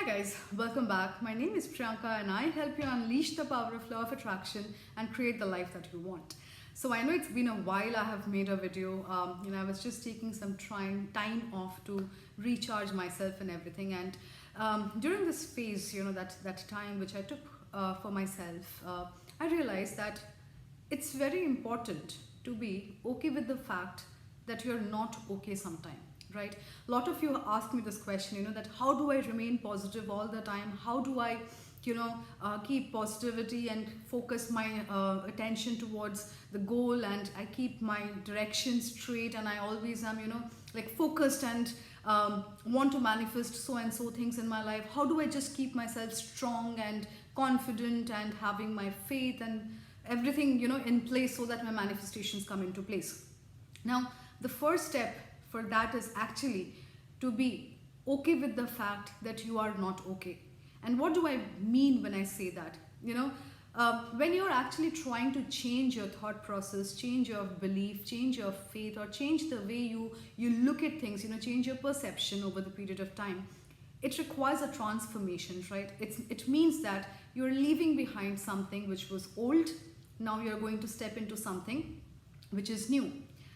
Hi guys, welcome back. My name is Priyanka and I help you unleash the power of law of attraction and create the life that you want. So I know it's been a while I have made a video. I was just taking some time off to recharge myself and everything. And during this phase, that time which I took for myself, I realized that it's very important to be okay with the fact that you're not okay sometime, right? A lot of you ask me this question, that how do I remain positive all the time? How do I keep positivity and focus my attention towards the goal, and I keep my direction straight, and I always am focused and want to manifest so and so things in my life. How do I just keep myself strong and confident and having my faith and everything in place so that my manifestations come into place? Now the first step for that is actually to be okay with the fact that you are not okay. And what do I mean when I say that? When you're actually trying to change your thought process, change your belief, change your faith, or change the way you look at things, change your perception over the period of time, it requires a transformation, right? It means that you're leaving behind something which was old. Now you're going to step into something which is new.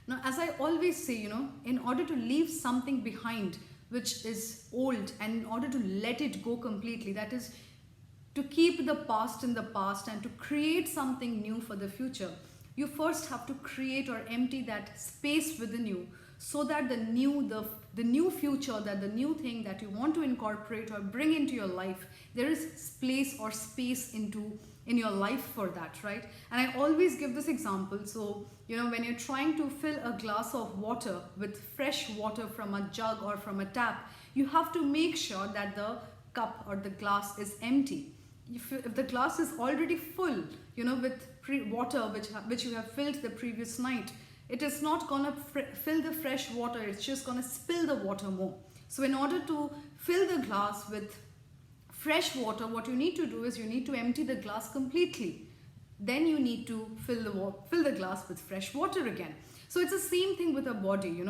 Now, as I always say, in order to leave something behind which is old, and in order to let it go completely, that is to keep the past in the past and to create something new for the future, you first have to create or empty that space within you, so that the new future, that the new thing that you want to incorporate or bring into your life, there is place or space in your life for that, right? And I always give this example. So when you're trying to fill a glass of water with fresh water from a jug or from a tap, you have to make sure that the cup or the glass is empty. If the glass is already full with water which you have filled the previous night, it is not gonna fill the fresh water, it's just gonna spill the water more. So in order to fill the glass with fresh water, what you need to do is you need to empty the glass completely. Then you need to fill the glass with fresh water again. So it's the same thing with a body,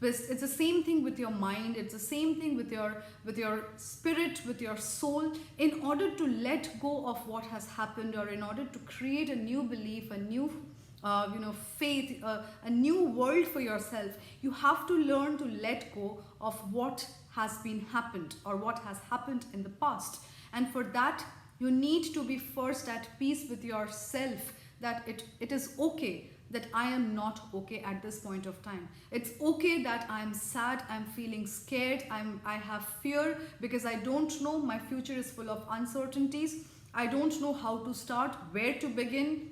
it's the same thing with your mind, it's the same thing with your spirit, with your soul. In order to let go of what has happened, or in order to create a new belief, a new faith, a new world for yourself, you have to learn to let go of what has been happened or what has happened in the past. And for that, you need to be first at peace with yourself, that it is okay that I am not okay at this point of time. It's okay that I'm sad, I'm feeling scared, I have fear because I don't know, my future is full of uncertainties. I don't know how to start, where to begin.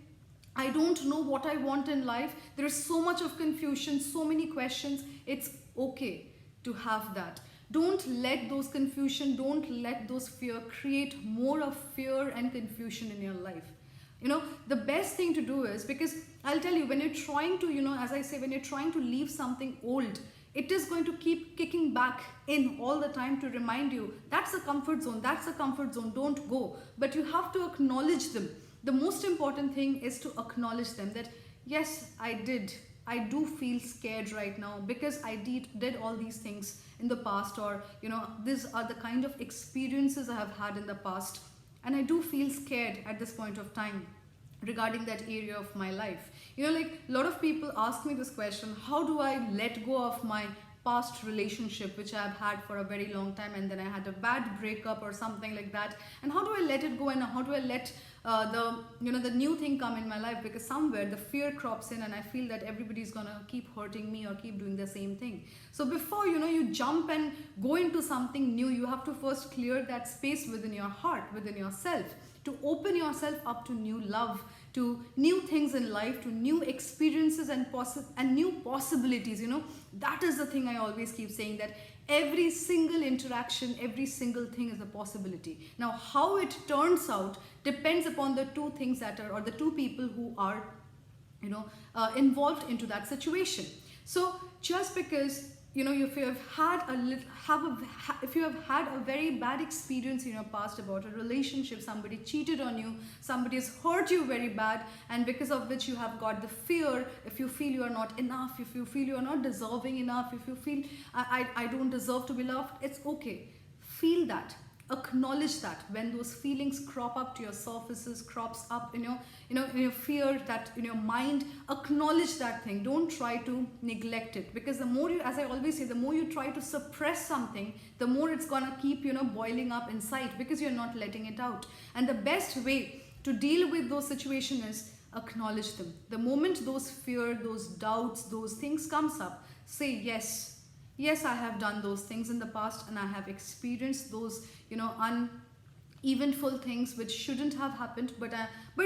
I don't know what I want in life. There is so much of confusion, so many questions. It's okay to have that. Don't let those confusion, don't let those fear create more of fear and confusion in your life. The best thing to do is, because I'll tell you, when you're trying to, as I say, when you're trying to leave something old, it is going to keep kicking back in all the time to remind you, that's a comfort zone, don't go. But you have to acknowledge them. The most important thing is to acknowledge them, that yes, I do feel scared right now because I did all these things in the past, or these are the kind of experiences I have had in the past, and I do feel scared at this point of time regarding that area of my life. A lot of people ask me this question, how do I let go of my past relationship which I've had for a very long time, and then I had a bad breakup or something like that, and how do I let it go, and how do I let the new thing come in my life? Because somewhere the fear crops in, and I feel that everybody's gonna keep hurting me or keep doing the same thing. So before you jump and go into something new, you have to first clear that space within your heart, within yourself, to open yourself up to new love, to new things in life, to new experiences and new possibilities. That is the thing I always keep saying, that every single interaction, every single thing is a possibility. Now how it turns out depends upon the two things that are, or the two people who are involved into that situation. So just because if you have had a very bad experience in your past about a relationship, somebody cheated on you, somebody has hurt you very bad, and because of which you have got the fear, if you feel you are not enough, if you feel you are not deserving enough, if you feel I don't deserve to be loved, it's okay. Feel that. Acknowledge that when those feelings crop up to your surfaces, crops up in your fear, that in your mind, acknowledge that thing. Don't try to neglect it, because the more you, as I always say, the more you try to suppress something, the more it's gonna keep boiling up inside, because you're not letting it out. And the best way to deal with those situations is acknowledge them. The moment those fear, those doubts, those things comes up, say yes. Yes, I have done those things in the past, and I have experienced those, uneventful things which shouldn't have happened, but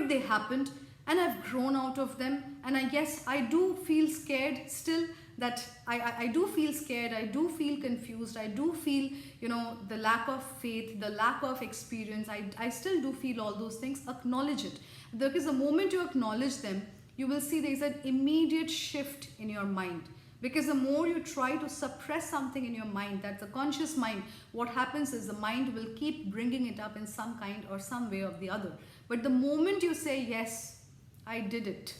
they happened, and I've grown out of them. And yes, I do feel scared still. That I do feel scared. I do feel confused. I do feel, the lack of faith, the lack of experience. I still do feel all those things. Acknowledge it, because the moment you acknowledge them, you will see there is an immediate shift in your mind. Because the more you try to suppress something in your mind, that's the conscious mind, what happens is the mind will keep bringing it up in some kind or some way or the other. But the moment you say, yes, I did it.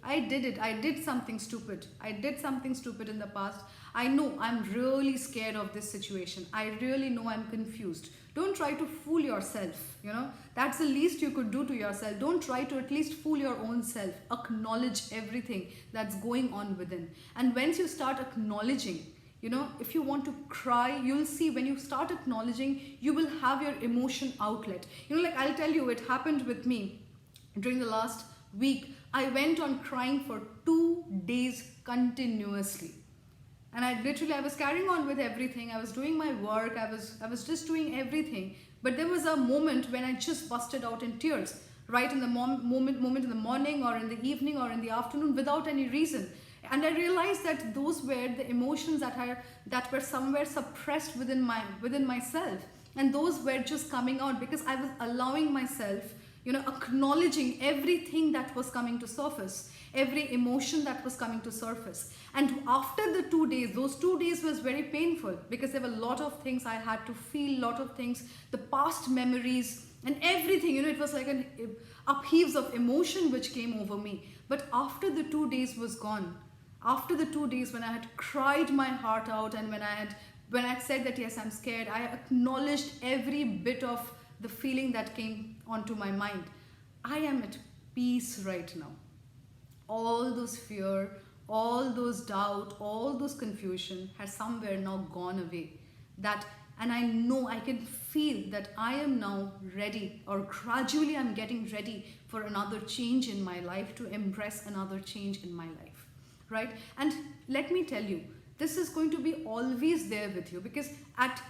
I did something stupid. I did something stupid in the past. I know I'm really scared of this situation. I really know I'm confused. Don't try to fool yourself, That's the least you could do to yourself. Don't try to at least fool your own self. Acknowledge everything that's going on within. And once you start acknowledging, if you want to cry, you'll see when you start acknowledging, you will have your emotion outlet. Like I'll tell you, it happened with me during the last week. I went on crying for 2 days continuously. And I was carrying on with everything. I was doing my work. I was just doing everything. But there was a moment when I just busted out in tears, right in the moment in the morning or in the evening or in the afternoon, without any reason. And I realized that those were the emotions that were somewhere suppressed within myself. And those were just coming out because I was allowing myself, acknowledging everything that was coming to surface, every emotion that was coming to surface. And after the 2 days, those 2 days was very painful, because there were a lot of things I had to feel, lot of things, the past memories and everything, it was like an upheaves of emotion which came over me. But after the 2 days was gone, after the 2 days when I had cried my heart out, and when I had said that yes, I'm scared, I acknowledged every bit of the feeling that came onto my mind. I am at peace right now. All those fear, all those doubt, all those confusion has somewhere now gone away. And I know, I can feel that I am now ready, or gradually I'm getting ready for another change in my life, to embrace another change in my life, right? And let me tell you, this is going to be always there with you, because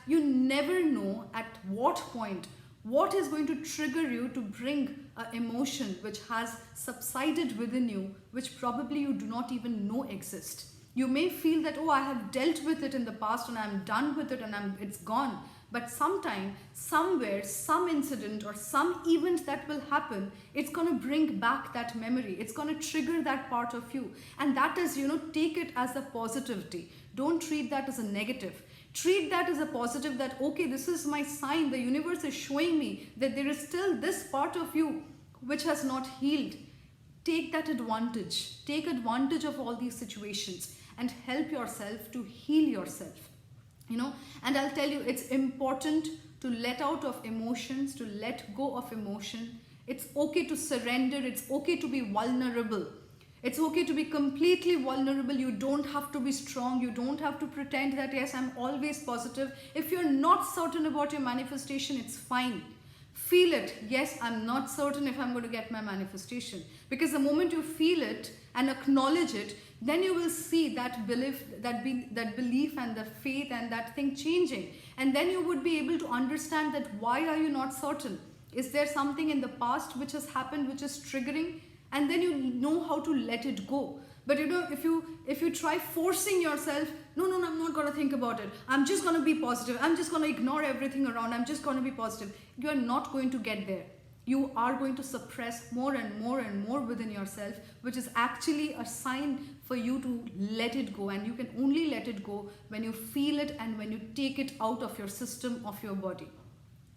you never know at what point, what is going to trigger you to bring an emotion which has subsided within you, which probably you do not even know exist. You may feel that, oh, I have dealt with it in the past and I'm done with it and it's gone. But sometime, somewhere, some incident or some event that will happen, it's going to bring back that memory. It's going to trigger that part of you. And that is, take it as a positivity. Don't treat that as a negative. Treat that as a positive, that, okay, this is my sign. The universe is showing me that there is still this part of you which has not healed. Take that advantage. Take advantage of all these situations and help yourself to heal yourself. And I'll tell you, it's important to let out of emotions, to let go of emotion. It's okay to surrender. It's okay to be vulnerable. It's okay to be completely vulnerable. You don't have to be strong. You don't have to pretend that, yes, I'm always positive. If you're not certain about your manifestation, it's fine. Feel it. Yes, I'm not certain if I'm going to get my manifestation. Because the moment you feel it and acknowledge it, then you will see that belief, that belief and the faith and that thing changing. And then you would be able to understand that why are you not certain? Is there something in the past which has happened which is triggering? And then you know how to let it go. But if you try forcing yourself, no, I'm not going to think about it. I'm just going to be positive. I'm just going to ignore everything around. I'm just going to be positive. You are not going to get there. You are going to suppress more and more and more within yourself, which is actually a sign for you to let it go. And you can only let it go when you feel it and when you take it out of your system, of your body.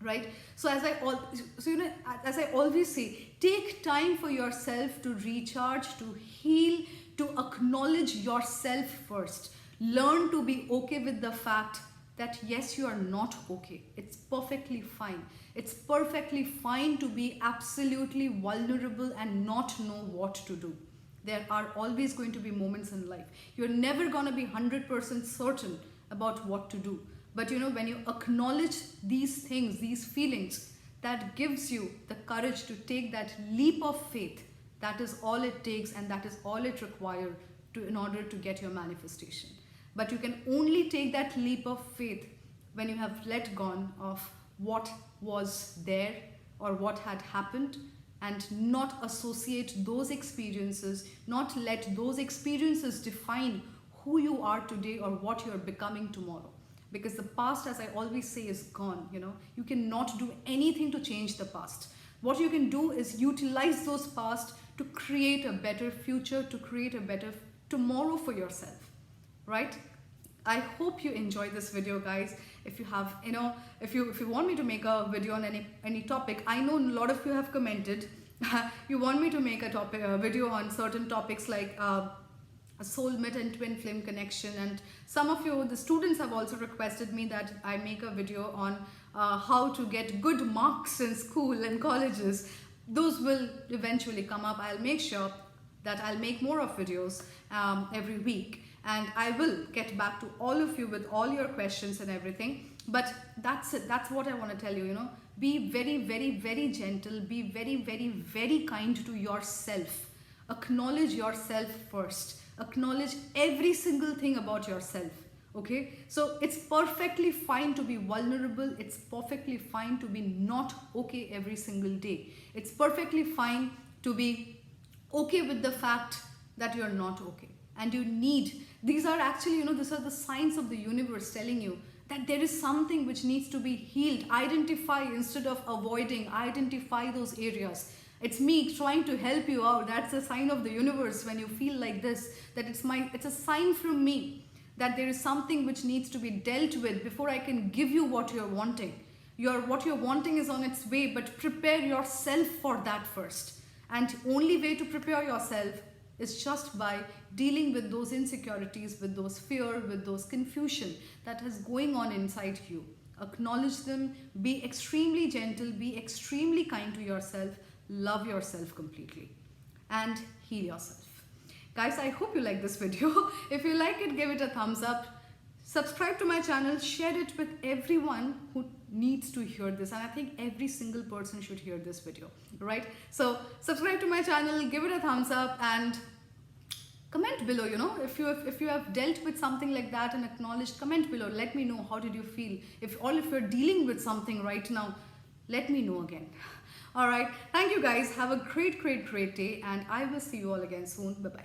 Right? So as I always say, take time for yourself to recharge, to heal, to acknowledge yourself first. Learn to be okay with the fact that yes, you are not okay. It's perfectly fine. It's perfectly fine to be absolutely vulnerable and not know what to do. There are always going to be moments in life. You're never going to be 100% certain about what to do. But you know, when you acknowledge these things, these feelings, that gives you the courage to take that leap of faith. That is all it takes, and that is all it requires in order to get your manifestation. But you can only take that leap of faith when you have let go of what was there or what had happened, and not associate those experiences, not let those experiences define who you are today or what you're becoming tomorrow. Because the past, as I always say, is gone. You know, you cannot do anything to change the past. What you can do is utilize those past to create a better future, to create a better tomorrow for yourself, right? I hope you enjoyed this video, guys. If you have, you know, if you want me to make a video on any topic, I know a lot of you have commented. You want me to make a video on certain topics like a soulmate and twin flame connection, and some of you, the students, have also requested me that I make a video on how to get good marks in school and colleges. Those will eventually come up. I'll make sure that I'll make more of videos every week, and I will get back to all of you with all your questions and everything. But that's it. That's what I want to tell you. You know, be very, very, very gentle. Be very, very, very kind to yourself. Acknowledge yourself first. Acknowledge every single thing about yourself. Okay, so it's perfectly fine to be vulnerable. It's perfectly fine to be not okay every single day. It's perfectly fine to be okay with the fact that you're not okay. And you need, these are actually, you know, these are the signs of the universe telling you that there is something which needs to be healed. Identify instead of avoiding. Identify those areas. It's me trying to help you out. That's a sign of the universe when you feel like this, that it's a sign from me that there is something which needs to be dealt with before I can give you what you're wanting. What you're wanting is on its way, but prepare yourself for that first. And only way to prepare yourself is just by dealing with those insecurities, with those fear, with those confusion that is going on inside you. Acknowledge them, be extremely gentle, be extremely kind to yourself, love yourself completely, and heal yourself. Guys, I hope you like this video. If you like it, give it a thumbs up. Subscribe to my channel, share it with everyone who needs to hear this, and I think every single person should hear this video, right? So subscribe to my channel, give it a thumbs up, and comment below. You know, if you have dealt with something like that and acknowledged, comment below. Let me know, how did you feel? If you're dealing with something right now, let me know again. All right, thank you guys. Have a great, great, great day, and I will see you all again soon. Bye bye.